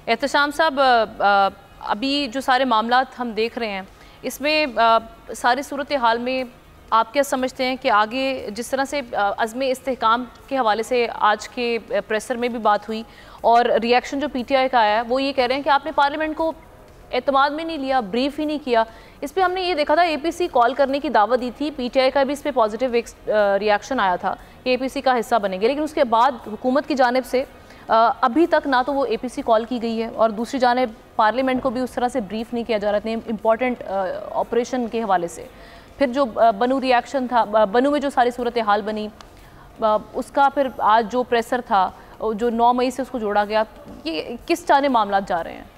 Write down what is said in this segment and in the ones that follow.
एहतशाम साहब, अभी जो सारे मामला हम देख रहे हैं इसमें सारी सूरत हाल में आप क्या समझते हैं कि आगे जिस तरह से अज़्म इस्तेहकाम के हवाले से आज के प्रेसर में भी बात हुई और रिएक्शन जो पीटीआई का आया है वो ये कह रहे हैं कि आपने पार्लियामेंट को एतमाद में नहीं लिया, ब्रीफ ही नहीं किया। इस पर हमने ये देखा था एपीसी कॉल करने की दावत दी थी, पीटीआई का भी इस पर पॉजिटिव रिएक्शन आया था कि एपीसी का हिस्सा बनेंगे, लेकिन उसके बाद हुकूमत की जानिब से अभी तक ना तो वो एपीसी कॉल की गई है और दूसरी जानिब पार्लियामेंट को भी उस तरह से ब्रीफ नहीं किया जा रहा था इम्पॉर्टेंट ऑपरेशन के हवाले से। फिर जो बनू रिएक्शन था, बनू में जो सारी सूरत हाल बनी उसका फिर आज जो प्रेसर था जो 9 मई से उसको जोड़ा गया, ये किस जाने मामला जा रहे हैं?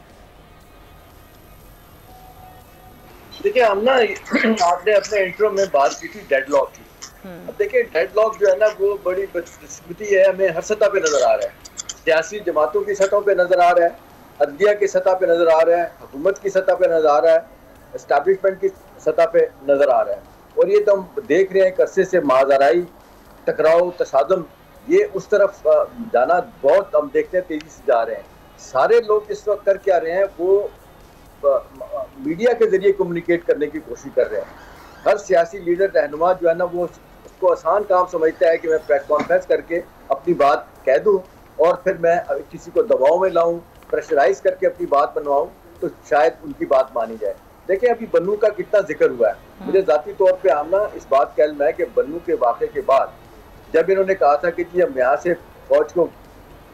देखिए हम ना आपने अपने इंट्रो में बात की थी डेडलॉक की। अब देखिए डेडलॉक जो है ना वो बड़ी बदकिस्मती है, हमें हर सतह पे नजर आ रहा है। सियासी जमातों की सतह पे नजर आ रहा है, अदलिया की सतह पे नजर आ रहा है, हुकूमत की सतह पे नजर आ रहा है, एस्टैब्लिशमेंट की सतह पे नजर आ रहा है। और ये तो हम देख रहे हैं एक अरसे से माजराई, टकराव, तसादम, ये उस तरफ जाना बहुत हम देखते हैं तेजी से जा रहे हैं। सारे लोग इस वक्त कर क्या रहे हैं, वो मीडिया के जरिए कम्युनिकेट करने की कोशिश कर रहे हैं। हर सियासी लीडर रहनुमा जो है ना वो उसको आसान काम समझता है कि मैं प्रेस कॉन्फ्रेंस करके अपनी बात कह दूं और फिर मैं किसी को दबाव में लाऊं, प्रेशराइज करके अपनी बात बनवाऊं तो शायद उनकी बात मानी जाए। देखिए अभी बन्नू का कितना जिक्र हुआ है, मुझे जाती तौर पे आमना इस बात का इल्म है कि बन्नू के वाक़े के बाद जब इन्होंने कहा था कि जी हम यहाँ से फौज को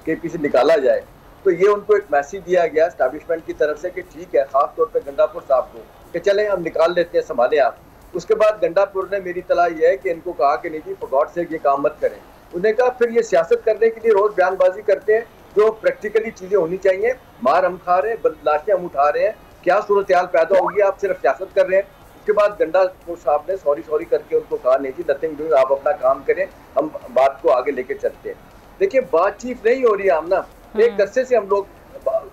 केपी से निकाला जाए, तो ये उनको एक मैसेज दिया गया एस्टैब्लिशमेंट की तरफ से कि ठीक है, खास तौर पे गंडापुर साहब को कि चलें हम निकाल लेते हैं, संभालें आप। उसके बाद गंडापुर ने मेरी तला ये है कि इनको कहा कि नहीं जी फॉर गॉड से ये काम मत करें। उन्होंने कहा फिर ये सियासत करने के लिए रोज बयानबाजी करते हैं, जो प्रैक्टिकली चीजें होनी चाहिए, मार हम खा रहे हैं, लाशें हम उठा रहे हैं, क्या सूरत हाल पैदा होगी, आप सिर्फ सियासत कर रहे हैं। उसके बाद गंडापुर साहब ने सॉरी करके उनको कहा नहीं जी नथिंग डूइंग, आप अपना काम करें, हम बात को आगे लेके चलते हैं। देखिए बातचीत नहीं हो रही है आमना, एक अरसे से हम लोग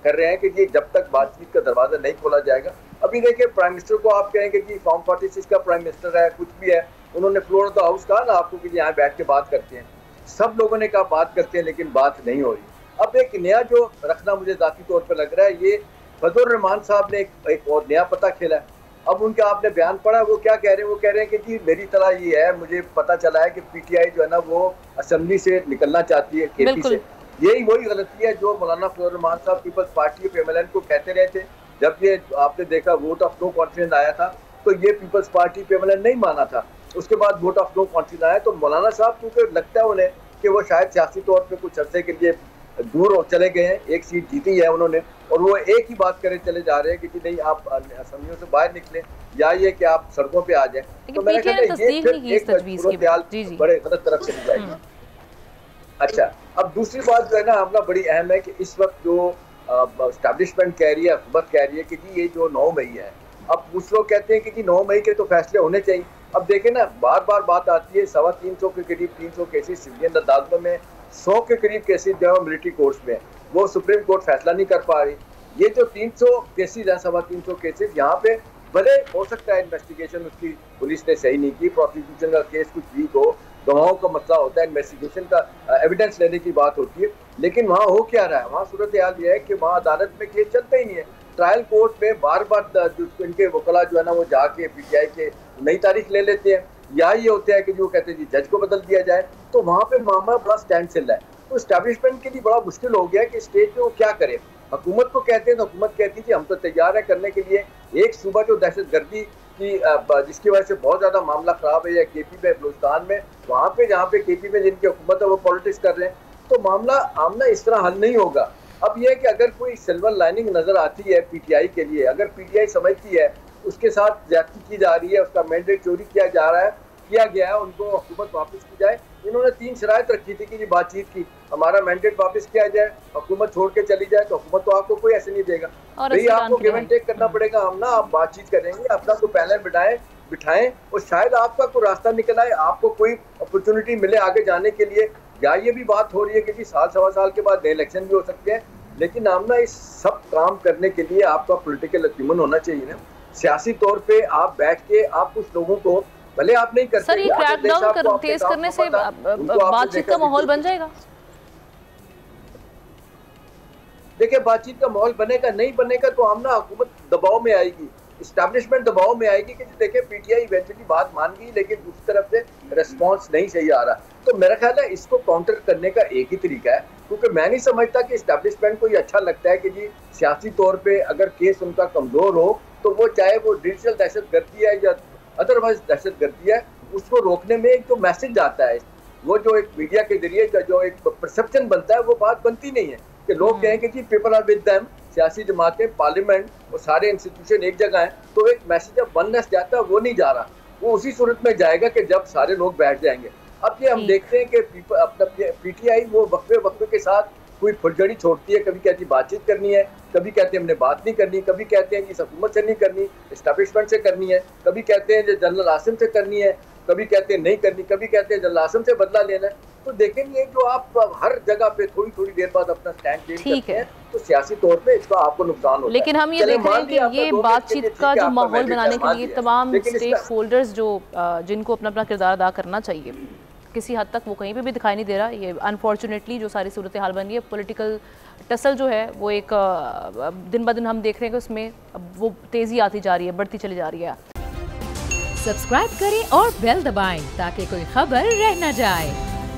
कर रहे हैं कि ये जब तक बातचीत का दरवाजा नहीं खोला जाएगा। अभी देखिए प्राइम मिनिस्टर को आप कहेंगे कि फॉर्म 46 का प्राइम मिनिस्टर है, कुछ भी है, उन्होंने फ्लोर ऑफ द हाउस कहा ना आपको कि यहाँ बैठ के बात करते हैं, सब लोगों ने कहा बात करते हैं, लेकिन बात नहीं हो रही। अब एक नया जो रखना मुझे जाती तौर पर लग रहा है, ये फजलुर रहमान साहब ने एक और नया पता खेला है। अब उनका आपने बयान पढ़ा, वो क्या कह रहे हैं, वो कह रहे हैं कि जी मेरी तरह ये है, मुझे पता चला है कि पीटीआई जो है ना वो असेंबली से निकलना चाहती है, केपी से। यही वही गलती है जो मौलाना फजलुर रहमान साहब पीपल्स पार्टी ऑफ एमएलएन को कहते रहे थे। जब ये आपने देखा वोट ऑफ नो कॉन्फिडेंस आया था तो ये पीपल्स पार्टी ऑफ एमएलएन नहीं माना था, उसके बाद वोट ऑफ नो कॉन्फिडेंस आया तो मौलाना साहब क्योंकि लगता है उन्हें कि वो शायद सियासी तौर पर कुछ अर्से के लिए दूर चले गए हैं, एक सीट जीती है उन्होंने और वो एक ही बात करे चले जा रहे हैं कि नहीं आप असम्बलियों से बाहर निकले या ये कि आप सड़कों पे आ जाए। तो मैंने कहा ये फिर बड़े गलत तरफ चली जाएगी। अच्छा, अब दूसरी बात जो है ना हमला बड़ी अहम है कि इस वक्त जो एस्टैब्लिशमेंट कह रही है, हुकूमत कह रही है कि जी ये जो 9 मई है, अब कुछ लोग कहते हैं कि जी 9 मई के तो फैसले होने चाहिए। अब देखें ना बार बार बात आती है 350 के करीब 300 केसेस सिविलियन अदालतों में, 100 के करीब केसेस जो है मिलिट्री कोर्ट्स में, वो सुप्रीम कोर्ट फैसला नहीं कर पा रही। ये जो 300 केसेस है, 350 केसेस, यहाँ पे भले हो सकता है इन्वेस्टिगेशन उसकी पुलिस ने सही नहीं की, प्रोसिक्यूशन का केस कुछ वीक हो, गवाहों का मसला होता है, इन्वेस्टिगेशन का एविडेंस लेने की बात होती है, लेकिन वहाँ हो क्या रहा है, वहाँ सूरत हाल ये है कि वहाँ अदालत में केस चलता ही नहीं है। ट्रायल कोर्ट में बार बार इनके वकला जो है ना वो जाके पीटीआई के नई तारीख ले लेते हैं, या ये होता है कि जो कहते हैं जी जज को बदल दिया जाए, तो वहाँ पे मामला बड़ा स्टैंड स्टिल है। तो एस्टैब्लिशमेंट के लिए बड़ा मुश्किल हो गया कि स्टेज पे वो क्या करे। हुकूमत को कहते हैं तो हुकूमत कहती है हम तो तैयार है करने के लिए। एक सूबा जो दहशतगर्दी की जिसकी वजह से बहुत ज्यादा मामला खराब है, या केपी में बलूचिस्तान में, वहाँ पे जहाँ पे केपी में जिनकी हुकूमत है वो पॉलिटिक्स कर रहे हैं, तो मामला आमना इस तरह हल नहीं होगा। अब यह कि अगर कोई सिल्वर लाइनिंग नजर आती है पीटीआई के लिए, अगर पीटीआई समझती है उसके साथ ज्यादती की जा रही है, उसका मैंडेट चोरी किया जा रहा है, किया गया है, उनको हुकूमत वापस की जाए। इन्होंने 3 शराइत रखी थी कि बातचीत की, हमारा मैंडेट वापस किया जाए, हुकूमत छोड़ के चली जाए, तो हुकूमत तो आपको कोई ऐसे नहीं देगा, भाई आपको गिव एंड टेक करना पड़ेगा। हम ना आप बातचीत करेंगे, अपना कोई पैनल बिठाएं और शायद आपका कोई रास्ता निकल आए, आपको कोई अपॉर्चुनिटी मिले आगे जाने के लिए। या ये भी बात हो रही है कि जी साल सवा साल के बाद इलेक्शन भी हो सकते हैं, लेकिन हम ना इस सब काम करने के लिए आपका पॉलिटिकल अक्यूमन होना चाहिए ना। सियासी तौर पे आप बैठ के आप कुछ लोगों को, भले आप नहीं करते सर, ये क्रैकडाउन तेज करने से बातचीत का माहौल बन जाएगा। देखिए बातचीत का माहौल बनेगा, नहीं बनेगा तो आमना हुकूमत दबाव में आएगी, इस्टेब्लिशमेंट दबाव में आएगी कि देखिए पीटीआई इवेंचुअली बात मान गई लेकिन दूसरी तरफ से रिस्पॉन्स नहीं सही आ रहा। तो मेरा ख्याल है इसको काउंटर करने का एक ही तरीका है, क्योंकि मैं नहीं समझता कि इस्टेब्लिशमेंट को ये अच्छा लगता है कि जी सियासी तौर पे अगर केस उनका कमजोर हो तो वो चाहे वो डिजिटल दहशतगर्दी है या अदरवाइज दहशतगर्दी है, उसको रोकने में एक जो मैसेज आता है, वो जो एक मीडिया के जरिए जो एक परसेप्शन बनता है, वो बात बनती नहीं है कि लोग कहें कि जी पीपल आर विद देम, सियासी जमातें, पार्लियामेंट और सारे इंस्टीट्यूशन एक जगह हैं, तो एक मैसेज ऑफ वननेस जाता है, वो नहीं जा रहा। वो उसी सूरत में जाएगा कि जब सारे लोग बैठ जाएंगे। अब ये हम देखते हैं कि अपना पीटीआई वो वक्फे के साथ कोई फुलझड़ी छोड़ती है, कभी कहती बातचीत करनी है, कभी कहते हैं हमने बात नहीं करनी, कभी कहते हैं कि इस हुकूमत से नहीं करनी, एस्टैब्लिशमेंट से करनी है, कभी कहते हैं जनरल आसिम से करनी है, कभी कहते हैं नहीं करनी, कभी कहते हैं जनरल आसिम से बदला लेना है। तो देखेंगे जो आप हर जगह पे थोड़ी थोड़ी देर बाद अपना स्टैंड चेंज करते हैं तो सियासी तौर पे इसका आपको नुकसान होता है। लेकिन हम ये देख रहे हैं कि ये बातचीत का जो माहौल बनाने के लिए तमाम स्टेक होल्डर्स जो जिनको अपना अपना किरदार अदा करना चाहिए, किसी हद तक वो कहीं पे भी दिखाई नहीं दे रहा। ये अनफॉर्चुनेटली जो सारी सूरत हाल बन रही है, पॉलिटिकल टसल जो है वो एक दिन ब दिन हम देख रहे हैं कि उसमें वो तेज़ी आती जा रही है, बढ़ती चली जा रही है। सब्सक्राइब करें और बेल दबाएं ताकि कोई खबर रह न जाए।